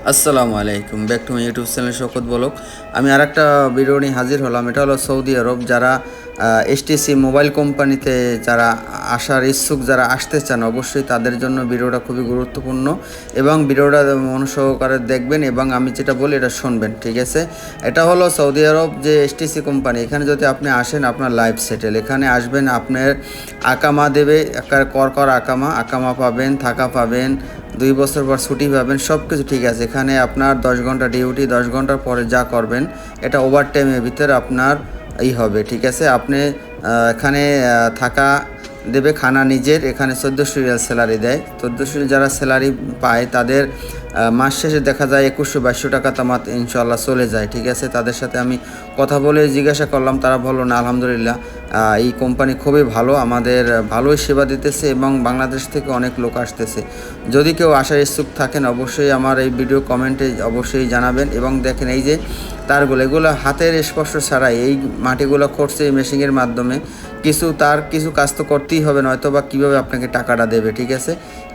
আসসালামু আলাইকুম, back to my YouTube channel Shawkat blog. আমি আরেকটা ভিডিও নিয়ে হাজির হলাম। এটা হলো সৌদি আরব, যারা এসটিসি মোবাইল কোম্পানিতে যারা আসার ইচ্ছুক, যারা আসতে চান, অবশ্যই তাদের জন্য ভিডিওটা খুবই গুরুত্বপূর্ণ এবং ভিডিওটা মনোসহকারে দেখবেন এবং আমি যেটা বলি এটা শুনবেন, ঠিক আছে? এটা হলো সৌদি আরব যে এসটিসি কোম্পানি, এখানে যদি আপনি আসেন আপনার লাইফ সেটেল। এখানে আসবেন, আপনার আকামা দেবে, কর আকামা পাবেন, থাকা পাবেন, 2 বছর পর ছুটি পাবেন, সব কিছু ঠিক আছে। এখানে আপনার 10 ঘন্টা ডিউটি, 10 ঘন্টার পরে যা করবেন এটা ওভার টাইমের ভিতরে আপনার হবে, ঠিক আছে? আপনি এখানে থাকা দেবে, খানা নিজের। এখানে 1400 রিয়াল স্যালারি দেয়। 1400 যারা স্যালারি পায় তাদের মাস শেষে দেখা যায় 2100-2200 টাকা তামাত ইনশাল্লাহ চলে যায়, ঠিক আছে? তাদের সাথে আমি কথা বলে জিজ্ঞাসা করলাম, তারা বললো না, আলহামদুলিল্লাহ এই কোম্পানি খুবই ভালো, আমাদের ভালোই সেবা দিতেছে এবং বাংলাদেশ থেকে অনেক লোক আসতেছে। যদি কেউ আসার ইচ্ছুক থাকেন অবশ্যই আমার এই ভিডিও কমেন্টে অবশ্যই জানাবেন। এবং দেখেন এই যে তারগুলো, এগুলো হাতের স্পর্শ ছাড়াই এই মাটিগুলো করছে এই মেশিনের মাধ্যমে। কিছু কাজ তো করতেই হবে, নয়তো বা কীভাবে আপনাকে টাকাটা দেবে, ঠিক আছে?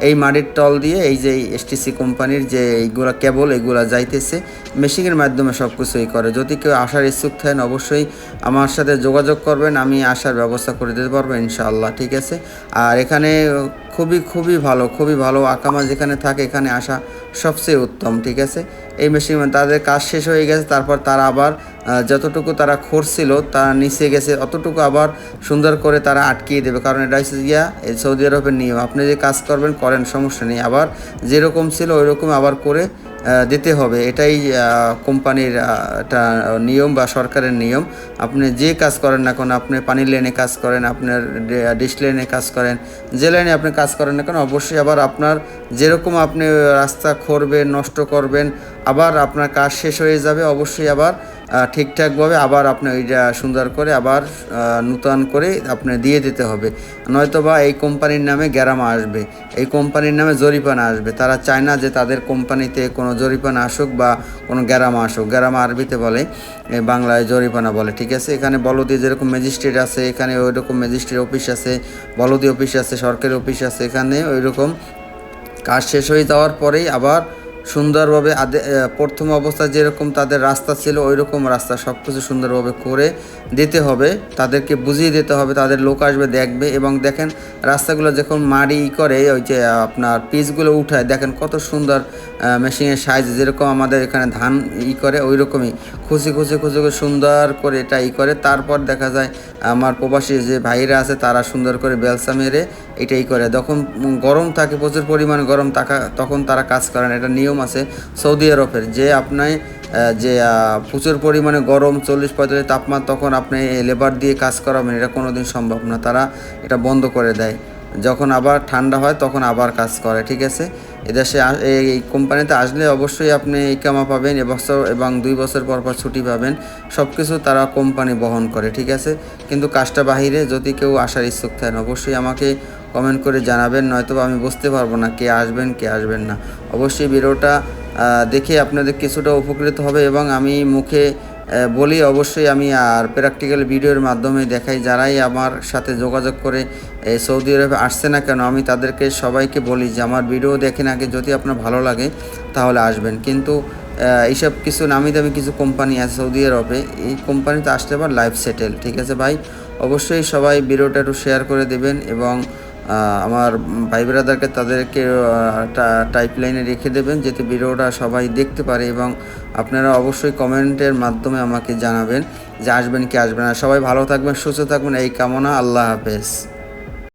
এই মাটির টল দিয়ে এই যে এসটিসি কোম্পানির যে এইগুলো কেবল, এগুলো যাইতেছে মেশিনের মাধ্যমে, সব কিছুই করে। যদি কেউ আসার ইচ্ছুক থাকেন অবশ্যই আমার সাথে যোগাযোগ করবেন, আমি আসার ব্যবস্থা করে দিতে পারবো ইনশাআল্লাহ, ঠিক আছে? আর এখানে খুবই ভালো আকামা যেখানে থাকে, এখানে আসা সবচেয়ে উত্তম, ঠিক আছে? এই মেশিন তাদের কাজ শেষ হয়ে গেছে, তারপর তারা আবার যতটুকু তারা খরছিল তারা নিচে গেছে, অতটুকু আবার সুন্দর করে তারা আটকিয়ে দেবে। কারণ এটা হচ্ছে সৌদি আরবের নিয়ম, আপনি যে কাজ করবেন করেন, সমস্যা নেই, আবার যেরকম ছিল ওই রকম আবার করে দিতে হবে। এটাই কোম্পানির একটা নিয়ম বা সরকারের নিয়ম। আপনি যে কাজ করেন না কেন, আপনি পানির লাইনে কাজ করেন, আপনার ডিশ লাইনে কাজ করেন, যে লাইনে আপনি কাজ করেন না কেন, অবশ্যই আবার আপনার যেরকম আপনি রাস্তা খরবেন, নষ্ট করবেন, আবার আপনার কাজ শেষ হয়ে যাবে, অবশ্যই আবার ঠিকঠাকভাবে আবার আপনি ওইটা সুন্দর করে আবার নূতন করে আপনি দিয়ে দিতে হবে। নয়তো বা এই কোম্পানির নামে গ্যারামা আসবে, এই কোম্পানির নামে জরিপানা আসবে। তারা চায় না যে তাদের কোম্পানিতে কোনো জরিপানা আসুক বা কোনো গ্যারামা আসুক। গ্যারামা আরবিতে বলে, বাংলায় জরিপানা বলে, ঠিক আছে? এখানে বলদি যেরকম ম্যাজিস্ট্রেট আছে, এখানে ওই রকম ম্যাজিস্ট্রেট অফিস আছে, বলদি অফিস আছে, সরকারি অফিস আছে। এখানে ওই রকম কাজ শেষ হয়ে যাওয়ার পরেই আবার সুন্দরভাবে প্রথম অবস্থায় যেরকম তাদের রাস্তা ছিল ওই রকম রাস্তা সব কিছু সুন্দরভাবে করে দিতে হবে, তাদেরকে বুঝিয়ে দিতে হবে, তাদের লোক আসবে দেখবে। এবং দেখেন রাস্তাগুলো যখন মাড়ি করে, ওই যে আপনার পিচগুলো উঠায়, দেখেন কত সুন্দর মেশিনের সাইজ, যেরকম আমাদের এখানে ধান করে ওই রকমই খুশি সুন্দর করে এটা করে। তারপর দেখা যায় আমার প্রবাসী যে ভাইরা আছে তারা সুন্দর করে বেলসা মেরে এটাই করে। যখন গরম থাকে, প্রচুর পরিমাণে গরম থাকা, তখন তারা কাজ করেন। এটা নিয়ম আছে সৌদি আরবের, যে আপনার যে প্রচুর পরিমাণে গরম 40-45 তাপমাত্রা, তখন আপনি লেবার দিয়ে কাজ করাবেন, এটা কোনো দিন সম্ভব না। তারা এটা বন্ধ করে দেয়। যখন আবার ঠান্ডা হয় তখন আবার কাজ করে, ঠিক আছে? এদেশে এই কোম্পানিতে আসলে অবশ্যই আপনি ইকামা পাবেন এবছর, এবং 2 বছর পর ছুটি পাবেন। সব কিছু তারা কোম্পানি বহন করে, ঠিক আছে? কিন্তু কাজটা বাহিরে। যদি কেউ আসার ইচ্ছুক থাকেন অবশ্যই আমাকে কমেন্ট করে জানাবেন, নয়তো আমি বুঝতে পারবো না কে আসবেন না। অবশ্যই ভিডিওটা দেখে আপনাদের কিছুটা উপকৃত হবে এবং আমি মুখে বলি, অবশ্যই আমি আর প্র্যাকটিক্যাল ভিডিওর মাধ্যমে দেখাই। যারাই আমার সাথে যোগাযোগ করে সৌদি আরবে আসছে না কেন, আমি তাদেরকে সবাইকে বলি যে আমার ভিডিও দেখেন আগে, যদি আপনার ভালো লাগে তাহলে আসবেন। কিন্তু এইসব কিছু নামি দামি কিছু কোম্পানি আছে সৌদি আরবে, এই কোম্পানিতে আসতে পার লাইফ সেটেল, ঠিক আছে ভাই? অবশ্যই সবাই ভিডিওটা একটু শেয়ার করে দেবেন এবং আমার ভাই ব্রাদারকে তাদেরকে টাইপ লাইনে রেখে দেবেন, যাতে ভিডিওটা সবাই দেখতে পারে। এবং আপনারা অবশ্যই কমেন্টের মাধ্যমে আমাকে জানাবেন যে আসবেন কি আসবেন না। সবাই ভালো থাকবেন, সুস্থ থাকবেন, এই কামনা। আল্লাহ হাফেজ।